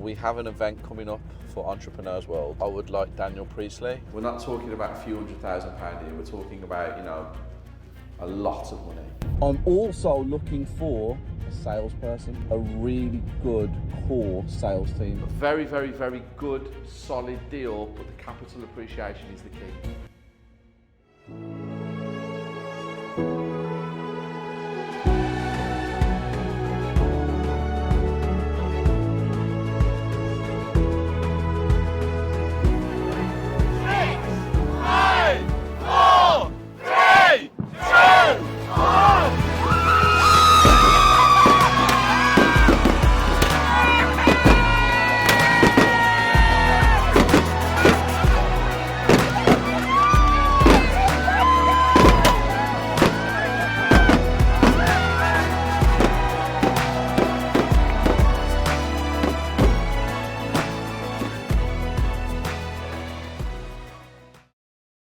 We have an event coming up for Entrepreneurs World. I would like Daniel Priestley. We're not talking about a few £100,000 here. We're talking about, a lot of money. I'm also looking for a salesperson, a really good core sales team. A very, very, very good, solid deal, but the capital appreciation is the key.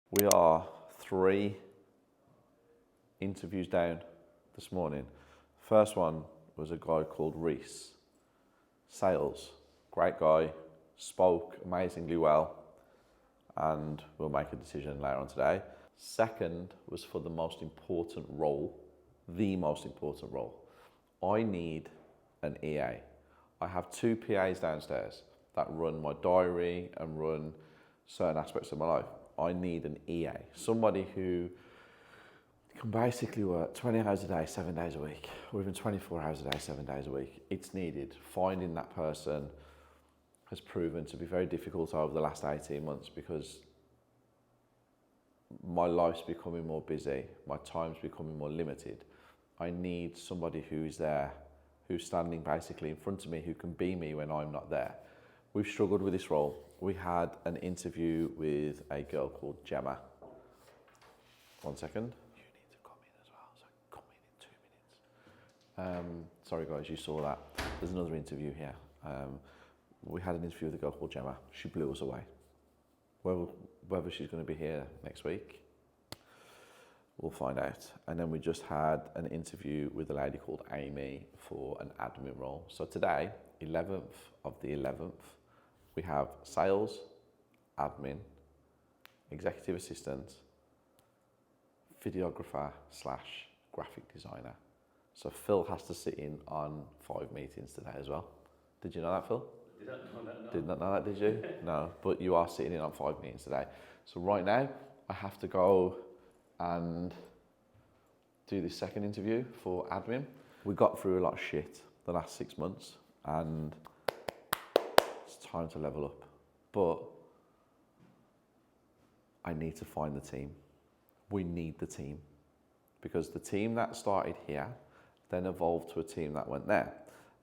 We are 3 interviews down this morning. First one was a guy called Reese. Sales, great guy, spoke amazingly well, and we'll make a decision later on today. Second was for the most important role, the most important role. I need an EA. I have 2 PAs downstairs that run my diary and run certain aspects of my life. I need an EA, somebody who can basically work 20 hours a day, 7 days a week, or even 24 hours a day, 7 days a week. It's needed. Finding that person has proven to be very difficult over the last 18 months because my life's becoming more busy, my time's becoming more limited. I need somebody who's there, who's standing basically in front of me, who can be me when I'm not there. We've struggled with this role. We had an interview with a girl called Gemma. 1 second. You need to come in as well, so come in 2 minutes. Sorry guys, you saw that. There's another interview here. We had an interview with a girl called Gemma. She blew us away. Whether she's going to be here next week, we'll find out. And then we just had an interview with a lady called Amy for an admin role. So today, 11th of the 11th, we have sales, admin, executive assistant, videographer / graphic designer. So Phil has to sit in on 5 meetings today as well. Did you know that, Phil? Did not know that, no. Did not know that, did you? No, but you are sitting in on 5 meetings today. So right now, I have to go and do this second interview for admin. We got through a lot of shit the last 6 months, and it's time to level up. But I need to find the team. We need the team. Because the team that started here then evolved to a team that went there.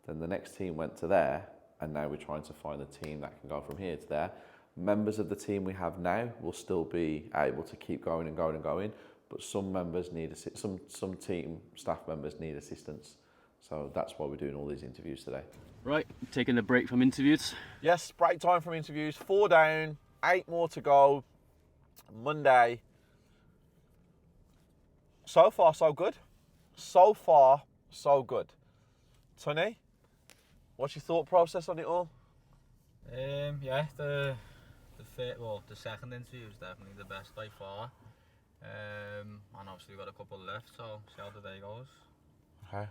Then the next team went to there, and now we're trying to find a team that can go from here to there. Members of the team we have now will still be able to keep going and going and going, but some members need some team staff members need assistance. So that's why we're doing all these interviews today. Right, taking a break from interviews. Yes, break time from interviews. 4 down, 8 more to go. Monday. So far, so good. So far, so good. Tony, what's your thought process on it all? Yeah, the second interview is definitely the best by far. And obviously we've got a couple left, so see how the day goes. Okay.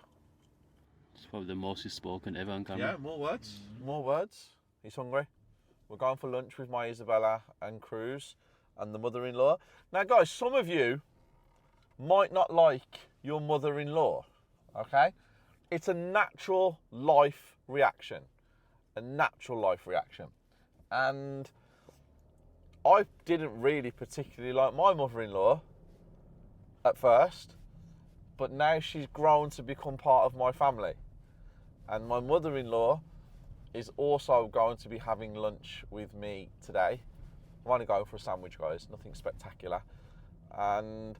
It's probably the most he's spoken ever on camera. Yeah, more words. More words. He's hungry. We're going for lunch with my Isabella and Cruz and the mother-in-law. Now, guys, some of you might not like your mother-in-law, okay? It's a natural life reaction. A natural life reaction. And I didn't really particularly like my mother-in-law at first, but now she's grown to become part of my family. And my mother-in-law is also going to be having lunch with me today. I'm only going for a sandwich, guys, nothing spectacular. And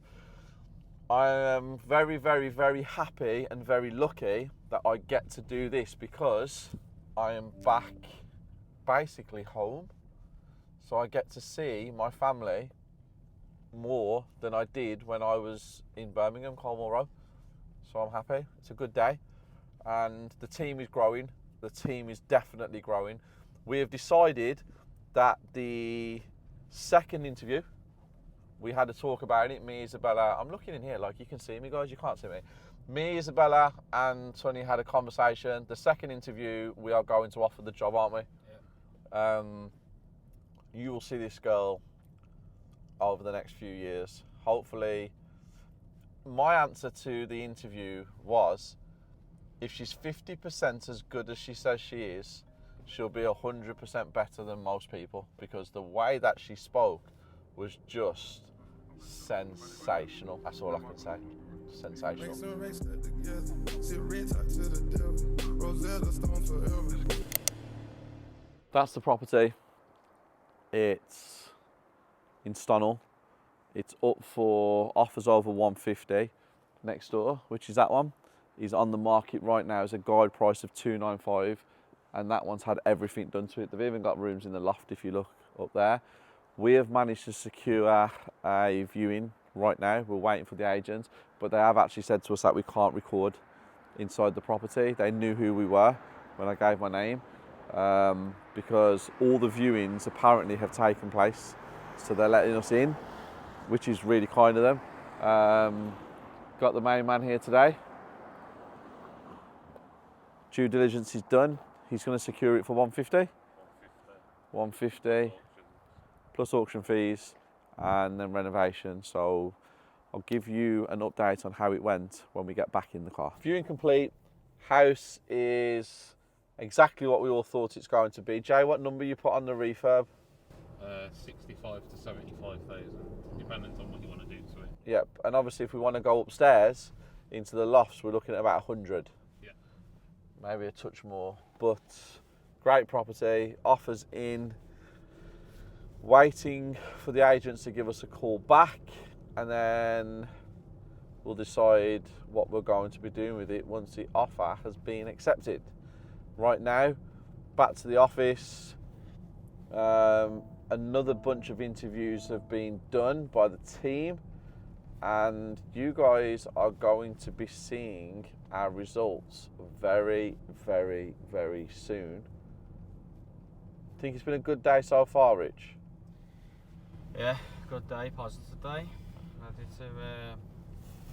I am very, very, very happy and very lucky that I get to do this because I am back basically home. So I get to see my family more than I did when I was in Birmingham, Colmore Road. So I'm happy. It's a good day. And the team is growing. the team is definitely growing. We have decided that the second interview, we had a talk about it, me, Isabella, I'm looking in here like you can see me guys, you can't see me. Me, Isabella and Tony had a conversation. The second interview, we are going to offer the job, aren't we? Yeah. You will see this girl over the next few years. Hopefully, my answer to the interview was, if she's 50% as good as she says she is, she'll be 100% better than most people, because the way that she spoke was just sensational. That's all I can say. Sensational. That's the property. It's in Stonell. It's up for offers over 150 next door, which is that one. Is on the market right now as a guide price of 295, and that one's had everything done to it. They've even got rooms in the loft if you look up there. We have managed to secure a viewing right now. We're waiting for the agent, but they have actually said to us that we can't record inside the property. They knew who we were when I gave my name, because all the viewings apparently have taken place, so they're letting us in, which is really kind of them. Got the main man here today. Due diligence is done. He's going to secure it for 150. 150 plus auction fees and then renovation. So I'll give you an update on how it went when we get back in the car. Viewing complete. House is exactly what we all thought it's going to be. Jay, what number you put on the refurb? 65 to 75,000, depending on what you want to do to it. Yep, and obviously if we want to go upstairs into the lofts, we're looking at about 100. Yeah. Maybe a touch more, but great property, offers in, waiting for the agents to give us a call back, and then we'll decide what we're going to be doing with it once the offer has been accepted. Right now, back to the office. Another bunch of interviews have been done by the team, and you guys are going to be seeing our results very, very, very soon. Think it's been a good day so far, Rich? Yeah, good day, positive day. Ready to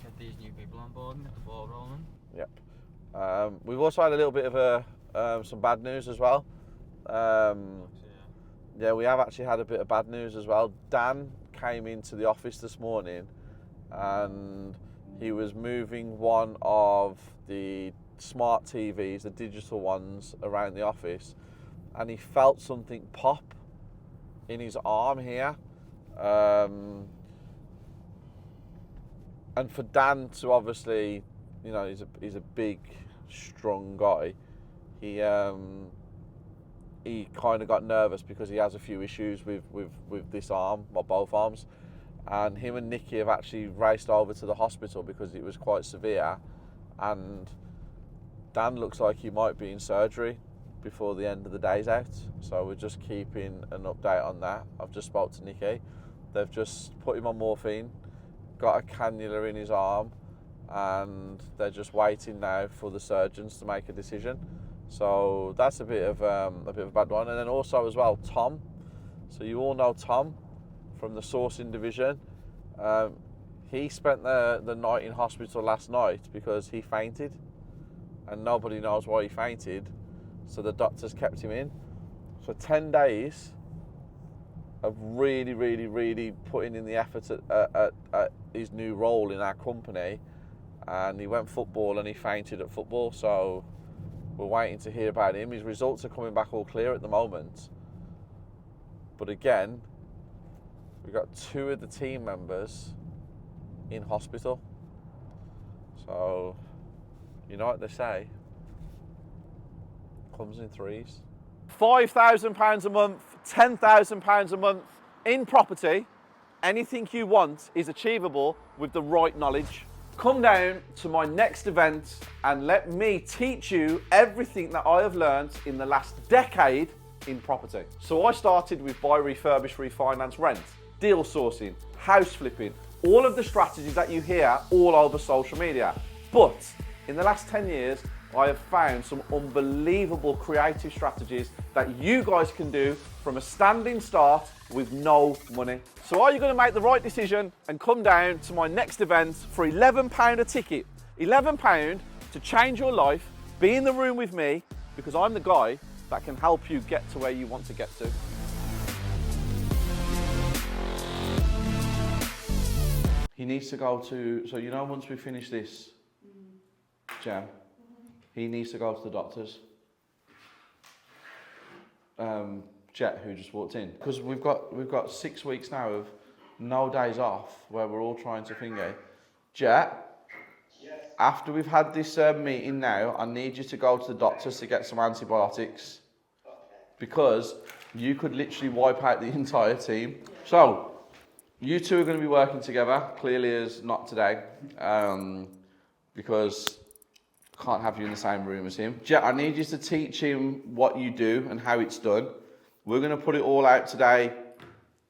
get these new people on board and get the ball rolling. Yep. We've also had a little bit of some bad news as well. Yeah, we have actually had a bit of bad news as well. Dan came into the office this morning and he was moving one of the smart TVs, the digital ones, around the office, and he felt something pop in his arm here. And for Dan to obviously, you know, he's a big, strong guy. He kind of got nervous because he has a few issues with this arm, or both arms, and him and Nikki have actually raced over to the hospital because it was quite severe, and Dan looks like he might be in surgery before the end of the day's out, so we're just keeping an update on that. I've just spoke to Nikki. They've just put him on morphine, got a cannula in his arm, and they're just waiting now for the surgeons to make a decision. So that's a bit of a bad one. And then also as well, Tom. So you all know Tom from the sourcing division. He spent the night in hospital last night because he fainted, and nobody knows why he fainted. So the doctors kept him in. So 10 days of really, really, really putting in the effort at his new role in our company. And he went football and he fainted at football. So we're waiting to hear about him. His results are coming back all clear at the moment. But again, we've got 2 of the team members in hospital. So, you know what they say, comes in threes. £5,000 a month, £10,000 a month in property. Anything you want is achievable with the right knowledge. Come down to my next event and let me teach you everything that I have learned in the last decade in property. So I started with buy, refurbish, refinance, rent, deal sourcing, house flipping, all of the strategies that you hear all over social media. But in the last 10 years, I have found some unbelievable creative strategies that you guys can do from a standing start with no money. So are you going to make the right decision and come down to my next event for £11 a ticket? £11 to change your life, be in the room with me, because I'm the guy that can help you get to where you want to get to. He needs to go to, so you know, once we finish this, Jam, he needs to go to the doctors. Jet, who just walked in, because we've got 6 weeks now of no days off where we're all trying to finger. Jet, yes. After we've had this meeting now, I need you to go to the doctors to get some antibiotics, because you could literally wipe out the entire team. So you two are going to be working together. Clearly as not today, because I can't have you in the same room as him. Jet, I need you to teach him what you do and how it's done. We're going to put it all out today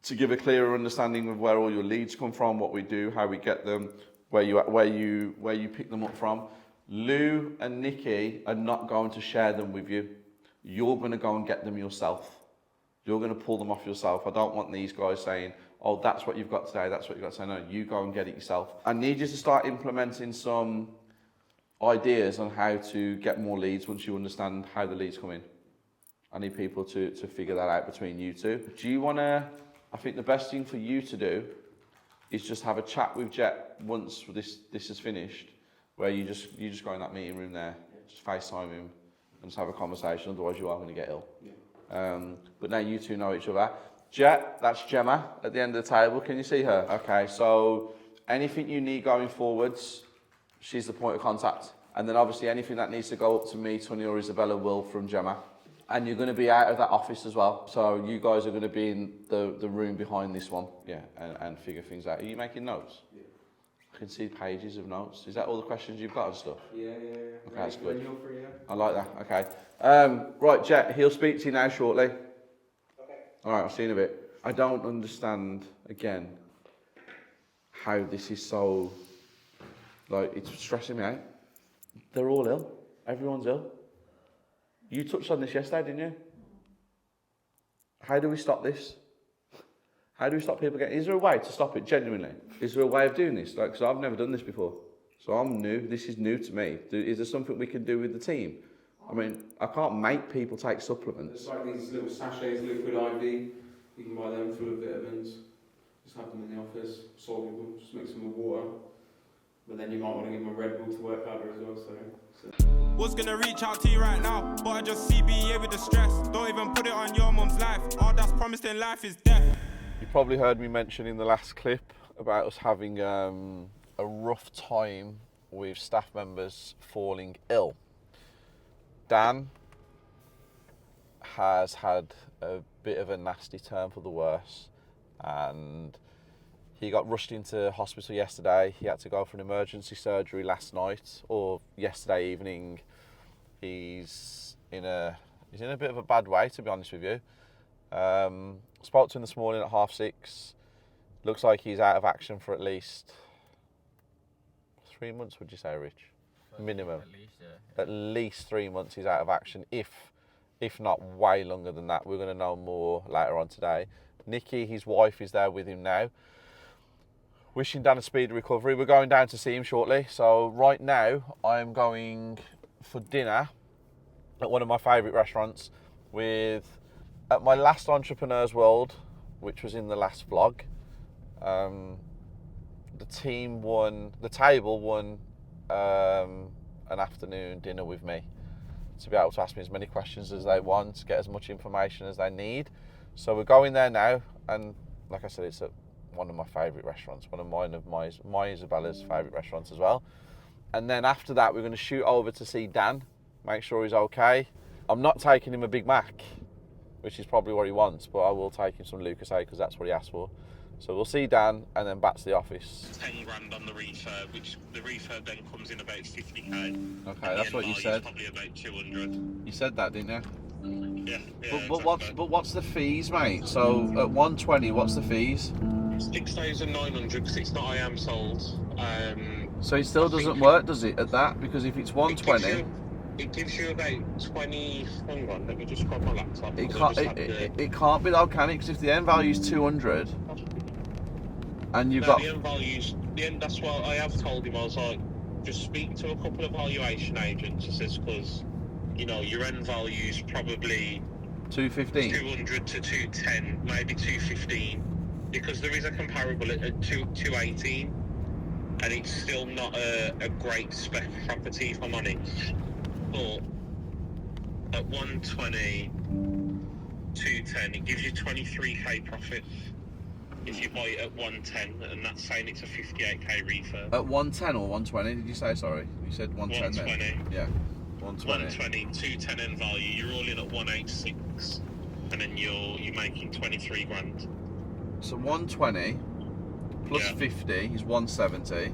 to give a clearer understanding of where all your leads come from, what we do, how we get them, where you pick them up from. Lou and Nikki are not going to share them with you. You're going to go and get them yourself. You're going to pull them off yourself. I don't want these guys saying, oh, that's what you've got today, that's what you've got today. No, you go and get it yourself. I need you to start implementing some ideas on how to get more leads once you understand how the leads come in. I need people to figure that out between you two. Do you want to, I think the best thing for you to do is just have a chat with Jet once this is finished, where you just go in that meeting room there, just FaceTime him and just have a conversation, otherwise you are going to get ill. But now you two know each other. Jet, that's Gemma at the end of the table. Can you see her? Okay, so anything you need going forwards, she's the point of contact. And then obviously anything that needs to go up to me, Tony or Isabella will from Gemma. And you're going to be out of that office as well. So you guys are going to be in the room behind this one, and figure things out. Are you making notes? Yeah. I can see pages of notes. Is that all the questions you've got and stuff? Yeah. Okay, that's good. When you're free, yeah. I like that, okay. Right, Jet, he'll speak to you now shortly. Okay. All right, I'll see you in a bit. I don't understand, again, how this is so, like, it's stressing me out. They're all ill. Everyone's ill. You touched on this yesterday, didn't you? How do we stop this? How do we stop people getting... Is there a way to stop it, genuinely? Is there a way of doing this? Like, because I've never done this before. So I'm new. This is new to me. Is there something we can do with the team? I mean, I can't make people take supplements. There's like these little sachets, liquid IV. You can buy them full of vitamins. Just have them in the office, soluble, just mix them with water. But then you might want to give them a Red Bull to work harder as well, so. Was gonna reach out to you right now, but I just CBA with the stress. Don't even put it on your mum's life. All that's promised in life is death. You probably heard me mention in the last clip about us having a rough time with staff members falling ill. Dan has had a bit of a nasty turn for the worse, and he got rushed into hospital yesterday. He had to go for an emergency surgery last night, or yesterday evening. He's in a bit of a bad way, to be honest with you. Spoke to him this morning at 6:30. Looks like he's out of action for at least 3 months, would you say, Rich? Minimum. At least, yeah. At least 3 months he's out of action, if not way longer than that. We're going to know more later on today. Nikki, his wife, is there with him now. Wishing Dan a speedy recovery. We're going down to see him shortly. So right now, I'm going for dinner at one of my favourite restaurants at my last Entrepreneur's World, which was in the last vlog. The table won an afternoon dinner with me to be able to ask me as many questions as they want, to get as much information as they need. So we're going there now, and like I said, it's at one of my favourite restaurants, one of my Isabella's favourite restaurants as well. And then after that, we're going to shoot over to see Dan, make sure he's okay. I'm not taking him a Big Mac, which is probably what he wants, but I will take him some Lucasade because that's what he asked for. So we'll see Dan and then back to the office. 10 grand on the refurb, which the refurb then comes in about 50k. Okay, that's what you said. Probably about 200. You said that, didn't you? Yeah. But what's the fees, mate? So at 120, what's the fees? 6,900 because it's not I am sold. So it still doesn't work, does it? At that, because if it's 120, it gives you about 20. Hang on, let me just grab my laptop. It 'cause I can't. just had the- It can't be low, can it? Because if the end value is 200, and you've No, got the end values. The end. That's what I have told him. I was like, just speak to a couple of valuation agents. I says, because your end value's probably 215. 200 to 210, maybe 215, because there is a comparable at 218, and it's still not a great spec property, if I'm honest. But at 120, 210, it gives you 23k profit if you buy it at 110, and that's saying it's a 58k refurb. At 110 or 120? Did you say? Sorry, you said 110. 120. Then. Yeah. 120. 120, 210 end value. You're all in at 186, and then you're making 23 grand. So 120 plus Yeah. 50 is 170.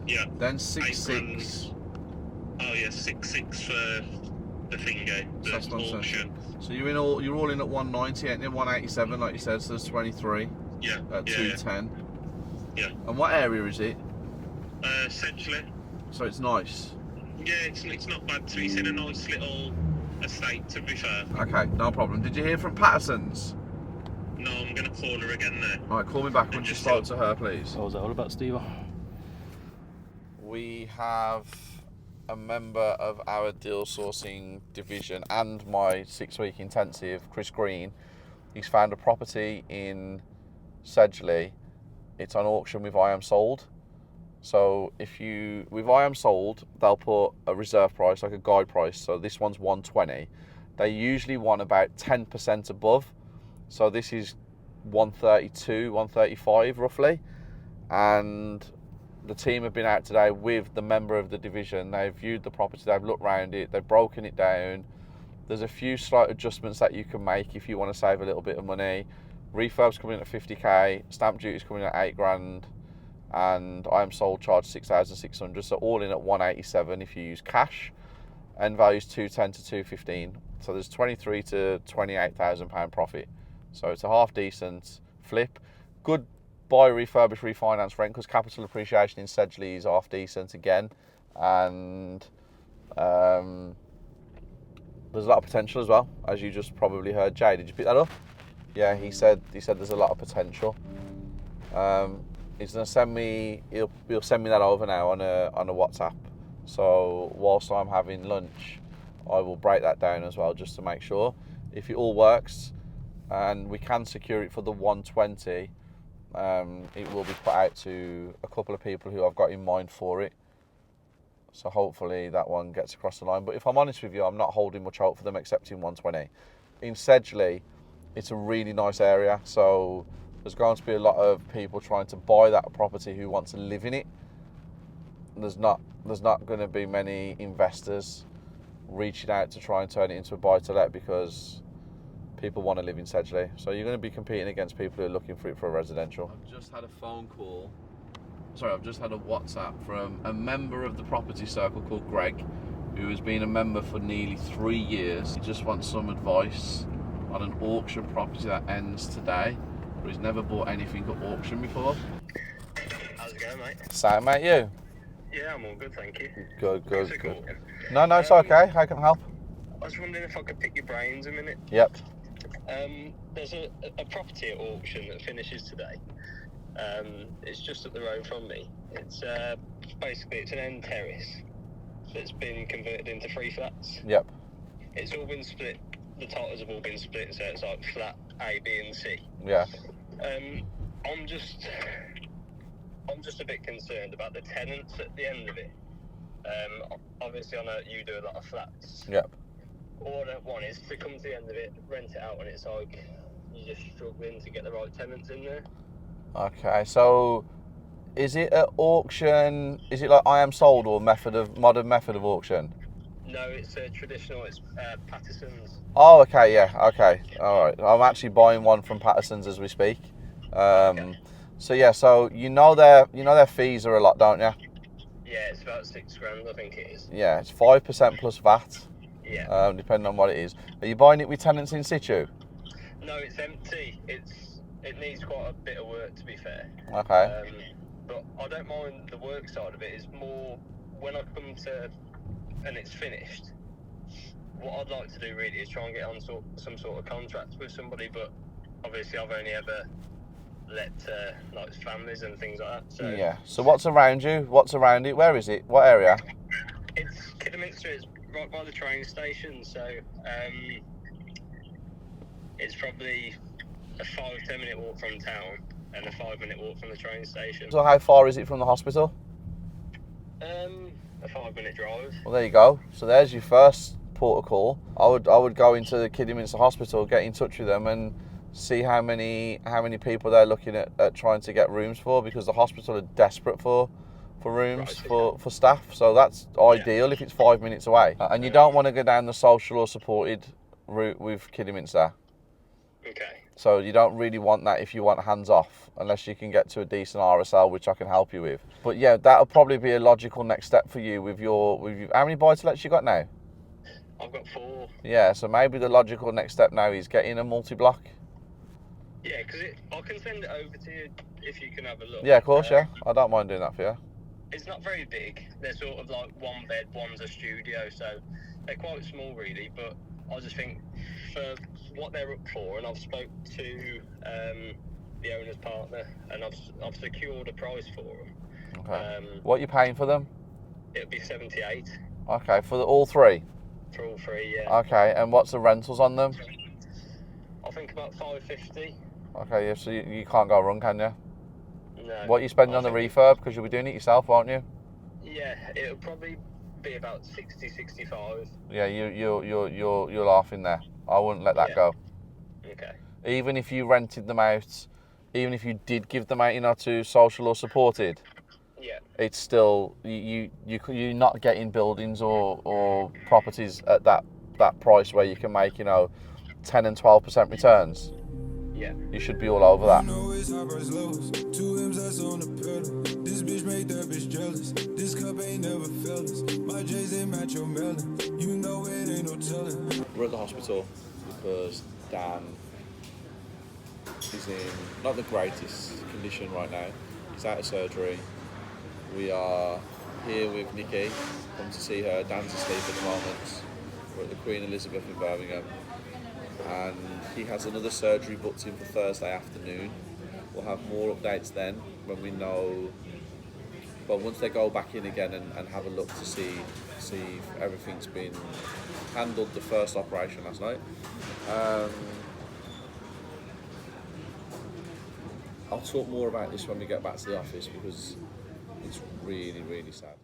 Yeah. Then 8 66. grand. Oh yeah, 66 for the thingo, So that's the 170. auction. So you're all in at 190, ain't you? 187, like you said. So there's 23 Yeah. at yeah, 210. Yeah. And what area is it? Essentially. So it's nice. Yeah, it's not bad. It's in a nice little estate, to be fair. Okay, no problem. Did you hear from Patterson's? No, I'm gonna call her again there. Alright, call me back when you spoke to her, please. What was that all about, Steve? We have a member of our deal sourcing division and my 6-week intensive, Chris Green. He's found a property in Sedgley. It's on auction with I Am Sold. So with I Am Sold, they'll put a reserve price, like a guide price. So this one's 120. They usually want about 10% above. So this is 132, 135 roughly. And the team have been out today with the member of the division. They've viewed the property, they've looked around it, they've broken it down. There's a few slight adjustments that you can make if you want to save a little bit of money. Refurb's coming in at 50k, stamp duty's coming in at 8 grand, and I Am Sold charge 6,600. So all in at 187 if you use cash. End value's 210 to 215. So there's 23 to 28,000 pound profit. So it's a half decent flip. Good buy, refurbish, refinance rent, because capital appreciation in Sedgley is half decent again, and there's a lot of potential as well, as you just probably heard. Jay, did you pick that up? Yeah, he said there's a lot of potential. He's gonna send me. He'll send me that over now on a WhatsApp. So whilst I'm having lunch, I will break that down as well, just to make sure if it all works, and we can secure it for the 120. It will be put out to a couple of people who I've got in mind for it. So hopefully that one gets across the line. But if I'm honest with you, I'm not holding much hope for them except in 120. In Sedgley, it's a really nice area. So there's going to be a lot of people trying to buy that property who want to live in it. There's not going to be many investors reaching out to try and turn it into a buy-to-let, because people want to live in Sedgley. So you're going to be competing against people who are looking for it for a residential. I've just had a phone call. Sorry, I've just had a WhatsApp from a member of the property circle called Greg, who has been a member for nearly 3 years. He just wants some advice on an auction property that ends today, but he's never bought anything at auction before. How's it going, mate? Sam, mate, you? Yeah, I'm all good, thank you. Good. Thanks for calling. No, it's okay. How can I help? I was wondering if I could pick your brains a minute. Yep. There's a property at auction that finishes today. It's just up the road from me. It's basically it's an end terrace that's been converted into 3 flats. Yep. It's all been split. The titles have all been split, so it's like flat A, B, and C. Yeah. I'm just a bit concerned about the tenants at the end of it. Obviously, I know you do a lot of flats. Yep. All I want is to come to the end of it, rent it out, and it's like you're just struggling to get the right tenants in there. Okay, so is it at auction? Is it like I Am Sold or modern method of auction? No, it's traditional. It's Patterson's. Oh, okay, yeah, okay, all right. I'm actually buying one from Patterson's as we speak. Okay. So yeah, so you know their fees are a lot, don't you? Yeah, it's about 6 grand, I think it is. Yeah, it's 5% plus VAT. Yeah. Depending on what it is. Are you buying it with tenants in situ? No, it's empty. It needs quite a bit of work, to be fair. Okay. But I don't mind the work side of it. It's more when I come to and it's finished. what I'd like to do really is try and get on some sort of contract with somebody, but obviously I've only ever let like families and things like that. So Yeah. So what's around you? What's around it? Where is it? What area? it's Kidderminster. It's right by the train station. So it's probably a 5-10 minute walk from town and a 5-minute walk from the train station. So how far is it from the hospital? A 5-minute drive. Well, there you go. So there's your first port of call. I would go into the Kidderminster Hospital, get in touch with them, and see how many people they're looking at trying to get rooms for, because the hospital are desperate for rooms for staff. So that's ideal if it's 5 minutes away. And you don't want to go down the social or supported route with Kidderminster. Okay. So you don't really want that if you want hands off, unless you can get to a decent RSL, which I can help you with. But yeah, that'll probably be a logical next step for you with your how many buy-to-lets you got now? I've got 4. Yeah, so maybe the logical next step now is getting a multi-block. Yeah, because I can send it over to you if you can have a look. Yeah, of course, yeah. I don't mind doing that for you. It's not very big. They're sort of like one bed, one's a studio, so they're quite small really, but I just think for what they're up for, and I've spoke to the owner's partner, and I've secured a price for them. Okay. What are you paying for them? It'll be 78 Okay, for all 3? for all 3, yeah. Okay, and what's the rentals on them? I think about 550. Okay, yeah, so you can't go wrong, can you? No. What are you spending on the refurb? Because you'll be doing it yourself, won't you? Yeah, it'll probably be about 60, 65. Yeah, you're laughing there. I wouldn't let that go. Okay. Even if you rented them out, even if you did give them out, to social or supported, Yeah. it's still you're not getting buildings or properties at that price where you can make 10 and 12% returns. Yeah. You should be all over that. This bitch make that bitch jealous. This cup ain't never felt us. My J's ain't match your melon. You know it ain't no telling. We're at the hospital because Dan is in not the greatest condition right now. He's out of surgery. We are here with Nikki, come to see her. Dan's asleep at the moment. We're at the Queen Elizabeth in Birmingham, and he has another surgery booked in for Thursday afternoon. We'll have more updates then when we know, well, once they go back in again and have a look to see if everything's been handled, the first operation last night. I'll talk more about this when we get back to the office, because it's really, really sad.